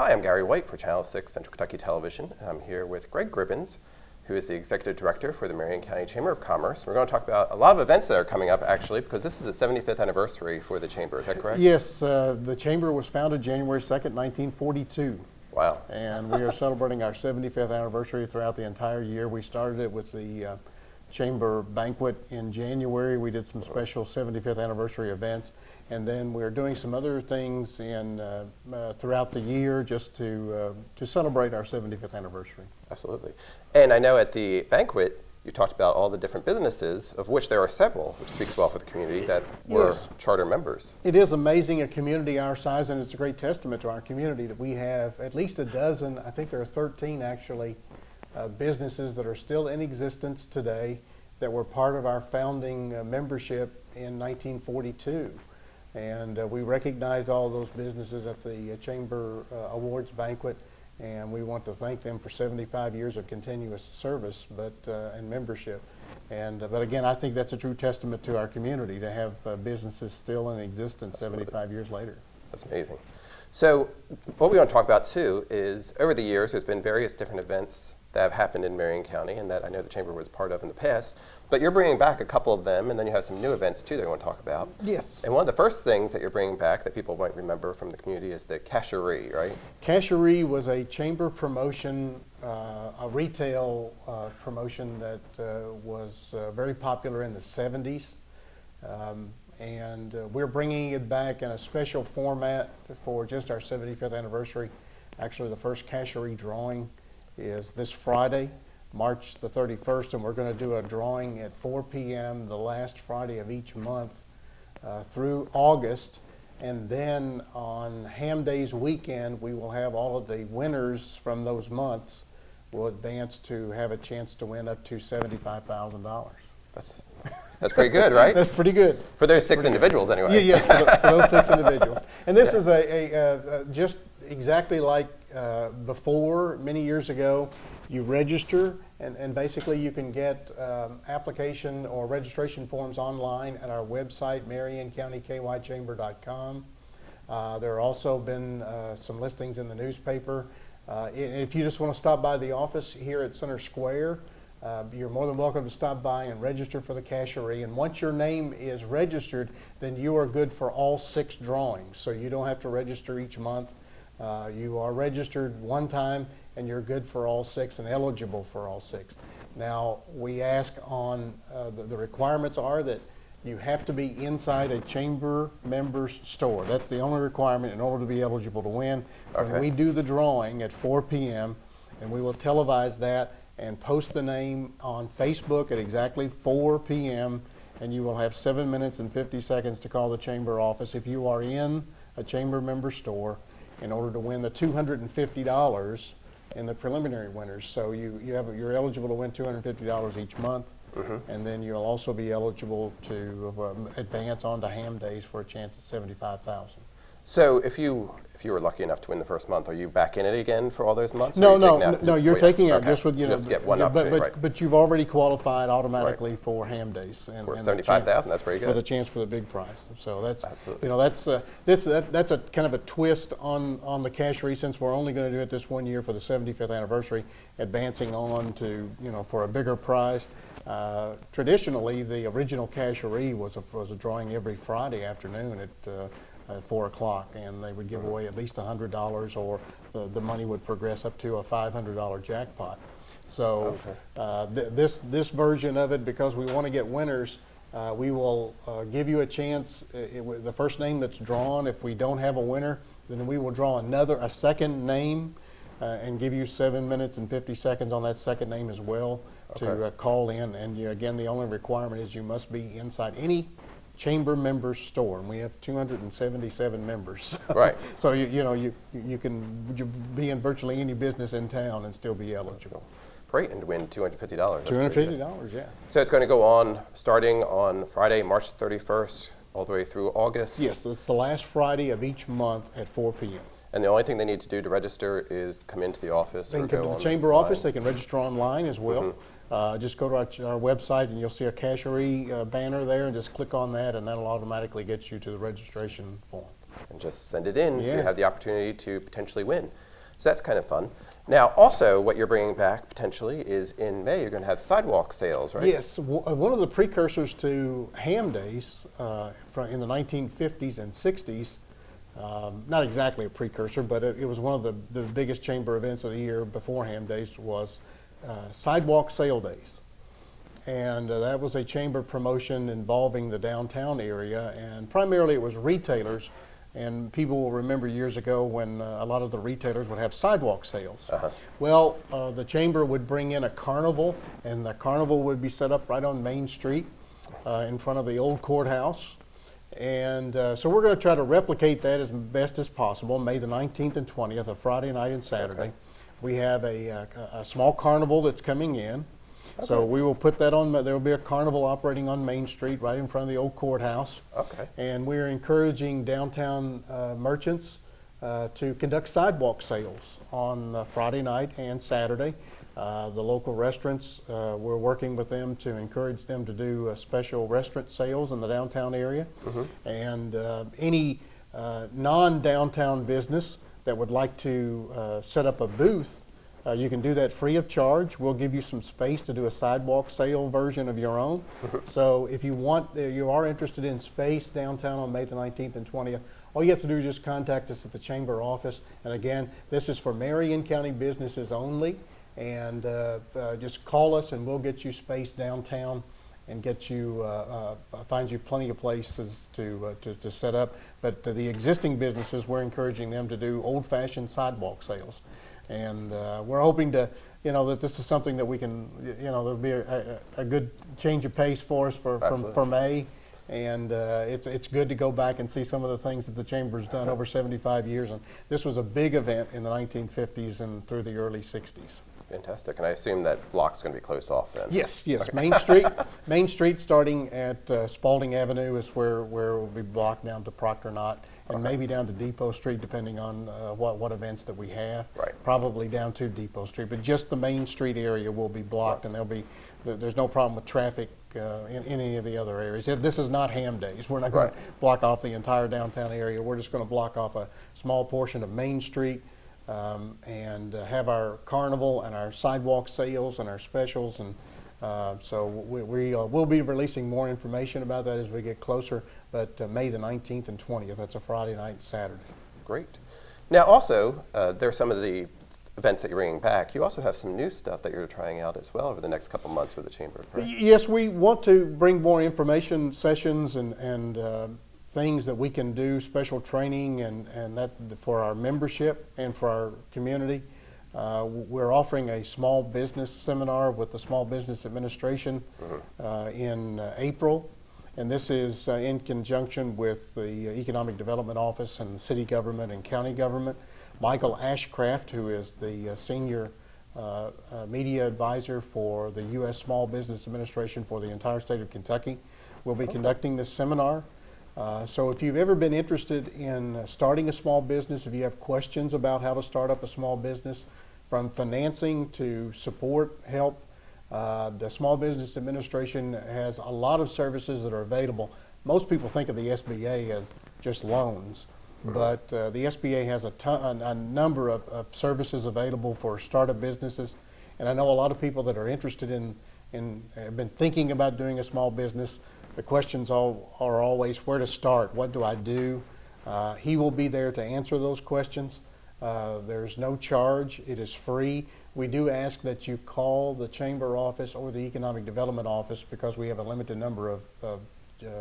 Hi, I'm Gary White for Channel 6 Central Kentucky Television. I'm here with Greg Gribbins, who is the Executive Director for the Marion County Chamber of Commerce. We're going to talk about a lot of events that are coming up, actually, because this is the 75th anniversary for the Chamber. Is that correct? Yes, the Chamber was founded January 2nd, 1942. Wow. And we are celebrating our 75th anniversary throughout the entire year. We started it with the Chamber banquet in January. We did some special 75th anniversary events. And then we're doing some other things throughout the year just to celebrate our 75th anniversary. Absolutely. And I know at the banquet, you talked about all the different businesses, of which there are several, which speaks well for the community, that were charter members. It is amazing, a community our size, and it's a great testament to our community that we have at least a dozen, I think there are 13 actually, businesses that are still in existence today that were part of our founding membership in 1942. And we recognized all those businesses at the Chamber Awards banquet, and we want to thank them for 75 years of continuous service and membership. But again, I think that's a true testament to our community to have businesses still in existence 75 years later. That's amazing. So what we want to talk about too is over the years there's been various different events that have happened in Marion County and that I know the Chamber was part of in the past, but you're bringing back a couple of them, and then you have some new events too that you want to talk about. Yes. And one of the first things that you're bringing back that people might remember from the community is the casherie, right? Casherie was a Chamber promotion, a retail promotion that was very popular in the 70s. And we're bringing it back in a special format for just our 75th anniversary. Actually, the first casherie drawing is this Friday, March the 31st, and we're going to do a drawing at 4 p.m. the last Friday of each month through August. And then on Ham Days weekend, we will have all of the winners from those months will advance to have a chance to win up to $75,000. That's pretty good, right? That's pretty good. For those six individuals, anyway. Yeah, for those 6 individuals. And this is just exactly like before, many years ago. You register, and basically you can get application or registration forms online at our website, marioncountykychamber.com. There have also been some listings in the newspaper. If you just want to stop by the office here at Center Square, you're more than welcome to stop by and register for the casherie. And once your name is registered, then you are good for all 6 drawings. So you don't have to register each month. You are registered one time, and you're good for all 6 and eligible for all 6. Now, we ask on the requirements are that you have to be inside a Chamber member's store. That's the only requirement in order to be eligible to win. Okay. When we do the drawing at 4 p.m., and we will televise that and post the name on Facebook at exactly 4 p.m., and you will have 7 minutes and 50 seconds to call the Chamber office if you are in a Chamber member store in order to win the $250 in the preliminary winners. So you're eligible to win $250 each month, and then you'll also be eligible to advance on to Ham Days for a chance at $75,000. So if you were lucky enough to win the first month, are you back in it again for all those months? No, you're taking out just with just get one opportunity, right? But you've already qualified automatically for Ham Days and for $75,000. That's pretty good for the chance for the big prize. So that's absolutely. That's a kind of a twist on the casherie, since we're only going to do it this one year for the 75th anniversary, advancing on to for a bigger prize. Traditionally, the original casherie was a drawing every Friday afternoon at 4 o'clock, and they would give away at least $100, or the money would progress up to a $500 jackpot. So this version of it, because we want to get winners, we will give you a chance. The first name that's drawn, if we don't have a winner, then we will draw a second name and give you 7 minutes and 50 seconds on that second name as well to call in. And again, the only requirement is you must be inside any Chamber member store, and we have 277 members. Right. So you can be in virtually any business in town and still be eligible. Great, and to win $250. $250, yeah. So it's going to go on starting on Friday, March 31st, all the way through August? Yes, it's the last Friday of each month at 4 p.m. And the only thing they need to do to register is come into the office. They can come to the Chamber office. They can register online as well. Just go to our website, and you'll see a casherie banner there, and just click on that, and that'll automatically get you to the registration form. and just send it in so you Yeah. have the opportunity to potentially win. So that's kind of fun. Now, also, what you're bringing back potentially is in May, you're going to have sidewalk sales, right? Yes, one of the precursors to Ham Days in the 1950s and 60s, not exactly a precursor, but it was one of the biggest chamber events of the year before Ham Days was sidewalk sale days. And that was a chamber promotion involving the downtown area, and primarily it was retailers. And people will remember years ago when a lot of the retailers would have sidewalk sales. Well, the chamber would bring in a carnival, and the carnival would be set up right on Main Street in front of the old courthouse. And so we're going to try to replicate that as best as possible, May the 19th and 20th, a Friday night and Saturday. Okay. We have a small carnival that's coming in. So we will put that on, there will be a carnival operating on Main Street right in front of the old courthouse. Okay. And we're encouraging downtown merchants to conduct sidewalk sales on Friday night and Saturday. The local restaurants, we're working with them to encourage them to do special restaurant sales in the downtown area. And any non-downtown business that would like to set up a booth, you can do that free of charge. We'll give you some space to do a sidewalk sale version of your own. So if you are interested in space downtown on May the 19th and 20th, all you have to do is just contact us at the chamber office. And again, this is for Marion County businesses only. And just call us and we'll get you space downtown and get you, find you plenty of places to set up. But the existing businesses, we're encouraging them to do old-fashioned sidewalk sales. And we're hoping to, that this is something that we can, there'll be a good change of pace for us for May. And it's good to go back and see some of the things that the Chamber's done over 75 years. And this was a big event in the 1950s and through the early 60s. Fantastic. And I assume that block's going to be closed off then? Yes, yes. Okay. Main Street starting at Spalding Avenue is where it will be blocked down to Proctor Knott, and maybe down to Depot Street depending on what events that we have. Right. Probably down to Depot Street, but just the Main Street area will be blocked, and there's no problem with traffic in any of the other areas. This is not Ham Days. We're not going to block off the entire downtown area. We're just going to block off a small portion of Main Street. And have our carnival and our sidewalk sales and our specials, and so we'll be releasing more information about that as we get closer, but May the 19th and 20th, that's a Friday night and Saturday. Great. Now also, there are some of the events that you're bringing back. You also have some new stuff that you're trying out as well over the next couple months with the Chamber, correct? Yes, we want to bring more information sessions and things that we can do, special training and that for our membership and for our community. We're offering a small business seminar with the Small Business Administration in April, and this is in conjunction with the Economic Development Office and the city government and county government. Michael Ashcraft, who is the senior media advisor for the U.S. Small Business Administration for the entire state of Kentucky, will be conducting this seminar. So if you've ever been interested in starting a small business, if you have questions about how to start up a small business, from financing to support, help, the Small Business Administration has a lot of services that are available. Most people think of the SBA as just loans, but the SBA has a number of services available for startup businesses. And I know a lot of people that are interested in have been thinking about doing a small business. The questions are always where to start, what do I do? He will be there to answer those questions. There's no charge, it is free. We do ask that you call the Chamber office or the Economic Development Office because we have a limited number of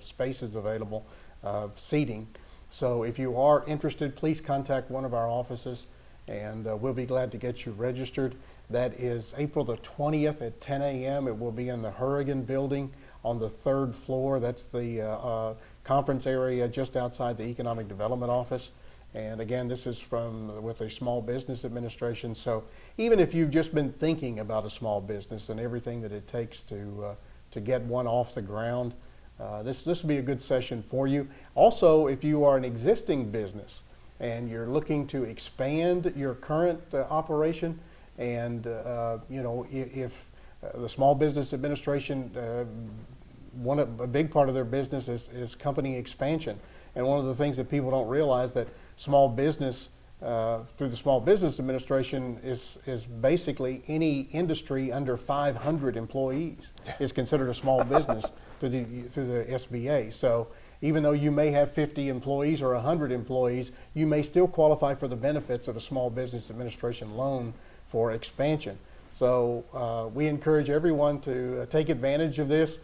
spaces available, seating. So if you are interested, please contact one of our offices and we'll be glad to get you registered. That is April the 20th at 10 a.m. It will be in the Hurrigan building on the 3rd floor. That's the conference area just outside the Economic Development Office. And again, this is with the Small Business Administration. So even if you've just been thinking about a small business and everything that it takes to get one off the ground, this will be a good session for you. Also, if you are an existing business and you're looking to expand your current operation, and if the Small Business Administration, a big part of their business is company expansion. And one of the things that people don't realize that small business, through the Small Business Administration, is basically any industry under 500 employees is considered a small business through the SBA. So even though you may have 50 employees or 100 employees, you may still qualify for the benefits of a Small Business Administration loan for expansion. So we encourage everyone to take advantage of this.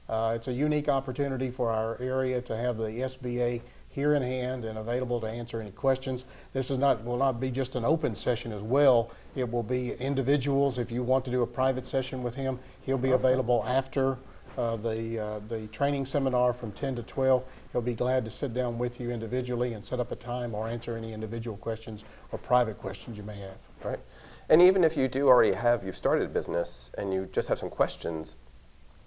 It's a unique opportunity for our area to have the SBA here in hand and available to answer any questions. This will not be just an open session as well. It will be individuals. If you want to do a private session with him, he'll be available after the training seminar from 10 to 12. He'll be glad to sit down with you individually and set up a time or answer any individual questions or private questions you may have. Right. And even if you do already you've started a business and you just have some questions,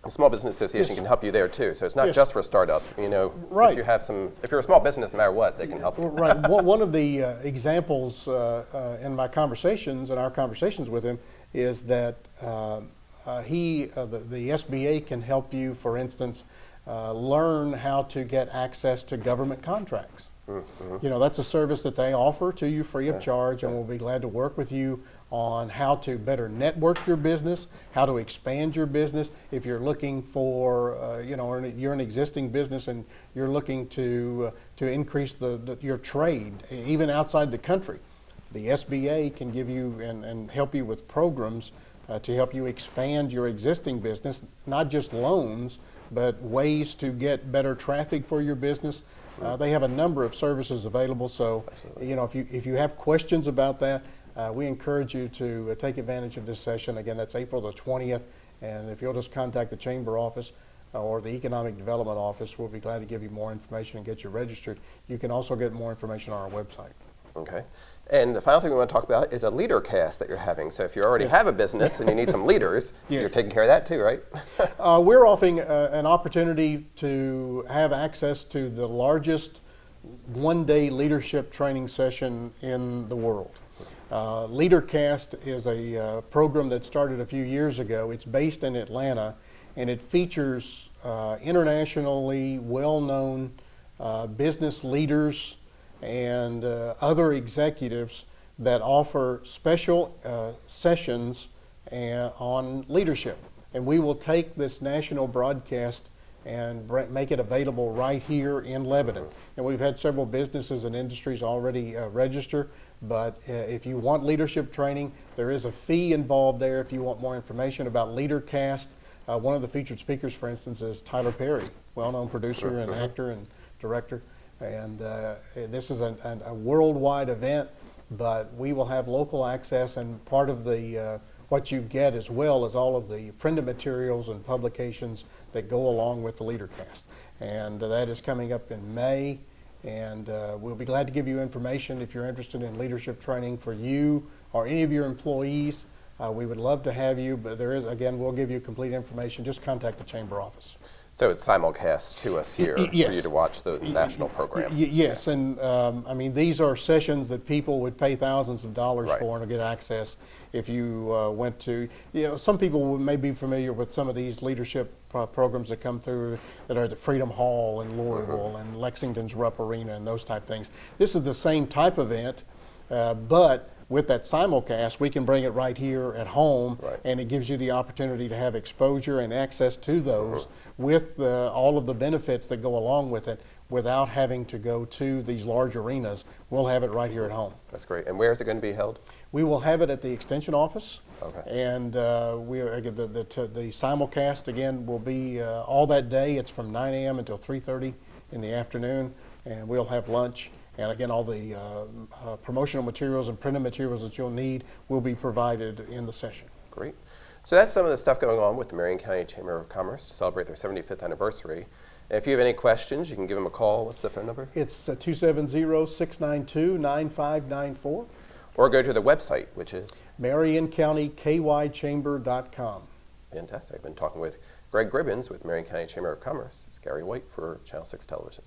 the Small Business Association can help you there too. So it's not just for startups. You know, right. If you're a small business, no matter what, they can help you. Right. One of the examples in my conversations and our conversations with him is that the SBA can help you, for instance, learn how to get access to government contracts. Mm-hmm. You know, that's a service that they offer to you free of charge, and we'll be glad to work with you on how to better network your business, how to expand your business. If you're looking for, you're an existing business and you're looking to increase your trade, even outside the country, the SBA can give you and help you with programs to help you expand your existing business, not just loans, but ways to get better traffic for your business. They have a number of services available, so you know, if you have questions about that, we encourage you to take advantage of this session. Again, that's April the 20th, and if you'll just contact the Chamber office or the Economic Development office, we'll be glad to give you more information and get you registered. You can also get more information on our website. Okay. And the final thing we want to talk about is a leader cast that you're having. So if you already have a business and you need some leaders, you're taking care of that too, right? We're offering an opportunity to have access to the largest one-day leadership training session in the world. LeaderCast is a program that started a few years ago. It's based in Atlanta, and it features internationally well-known business leaders and other executives that offer special sessions on leadership. And we will take this national broadcast and make it available right here in Lebanon. And we've had several businesses and industries already register, but if you want leadership training, there is a fee involved there. If you want more information about LeaderCast, one of the featured speakers, for instance, is Tyler Perry, well-known producer and actor and director. And this is a worldwide event, but we will have local access, and part of the what you get as well as all of the printed materials and publications that go along with the LeaderCast. And that is coming up in May, and we'll be glad to give you information if you're interested in leadership training for you or any of your employees. We would love to have you, but there is, again, we'll give you complete information. Just contact the Chamber office. So it's simulcast to us here for you to watch the national program. Yes, and I mean, these are sessions that people would pay thousands of dollars for and get access. If you went to, some people may be familiar with some of these leadership programs that come through that are at the Freedom Hall in Louisville and Lexington's Rupp Arena and those type things. This is the same type event, but with that simulcast, we can bring it right here at home, and it gives you the opportunity to have exposure and access to those with all of the benefits that go along with it without having to go to these large arenas. We'll have it right here at home. That's great. And where is it going to be held? We will have it at the Extension office. Okay. And the simulcast, again, will be all that day. It's from 9 a.m. until 3:30 in the afternoon, and we'll have lunch. And again, all the promotional materials and printed materials that you'll need will be provided in the session. Great. So that's some of the stuff going on with the Marion County Chamber of Commerce to celebrate their 75th anniversary. And if you have any questions, you can give them a call. What's the phone number? It's 270-692-9594. Or go to the website, which is? MarionCountyKYChamber.com. Fantastic. I've been talking with Greg Gribbins with Marion County Chamber of Commerce. It's Gary White for Channel 6 Television.